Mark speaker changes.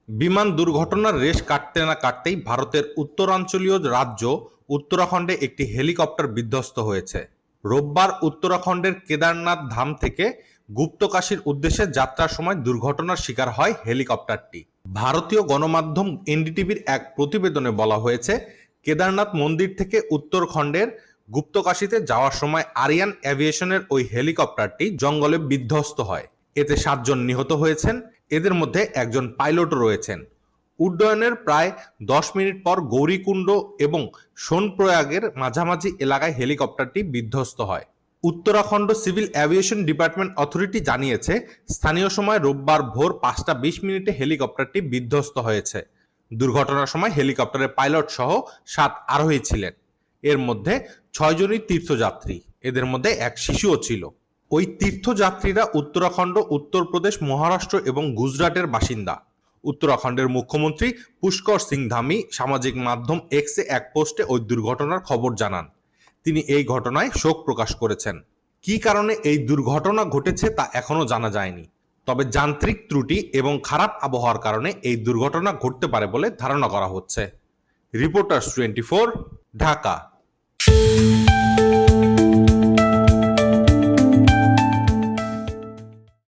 Speaker 1: বিমান দুর্ঘটনার রেশ কাটতে না কাটতেই ভারতের উত্তরাঞ্চলীয় রাজ্য উত্তরাখণ্ডে একটি হেলিকপ্টার বিধ্বস্ত হয়েছে। রোববার উত্তরাখণ্ডের কেদারনাথ ধাম থেকে গুপ্তকাশীর উদ্দেশ্যে যাত্রার সময় দুর্ঘটনার শিকার হয় হেলিকপ্টারটি। ভারতীয় গণমাধ্যম এনডিটিভির এক প্রতিবেদনে বলা হয়েছে, কেদারনাথ মন্দির থেকে উত্তরাখণ্ডের গুপ্তকাশীতে যাওয়ার সময় আরিয়ান এভিয়েশনের ওই হেলিকপ্টারটি জঙ্গলে বিধ্বস্ত হয়। এতে 7 জন নিহত হয়েছেন, এদের মধ্যে একজন পাইলটও রয়েছেন। উড্ডয়নের প্রায় 10 মিনিট পর গৌরীকুণ্ড এবং সোনপ্রয়াগের মাঝামাঝি এলাকায় হেলিকপ্টারটি বিধ্বস্ত হয়। Uttarakhand civil aviation department authority জানিয়েছে, স্থানীয় সময় রোববার ভোর 5টা 20 মিনিটে হেলিকপ্টারটি বিধ্বস্ত হয়েছে। দুর্ঘটনার সময় হেলিকপ্টারের পাইলট সহ 7 আরোহী ছিলেন। এর মধ্যে 6 জনই তীর্থযাত্রী, এদের মধ্যে এক শিশুও ছিল। ওই তীর্থযাত্রীরা উত্তরাখণ্ড, উত্তরপ্রদেশ, মহারাষ্ট্র এবং গুজরাটের বাসিন্দা। উত্তরাখণ্ডের মুখ্যমন্ত্রী পুষ্কর সিং ধামি সামাজিক মাধ্যম এক্সে এক পোস্টে ওই দুর্ঘটনার খবর জানান। তিনি এই ঘটনায় শোক প্রকাশ করেছেন। কী কারণে এই দুর্ঘটনা ঘটেছে তা এখনো জানা যায়নি, তবে যান্ত্রিক ত্রুটি এবং খারাপ আবহাওয়ার কারণে এই দুর্ঘটনা ঘটতে পারে বলে ধারণা করা হচ্ছে। রিপোর্টার্স 24, ঢাকা।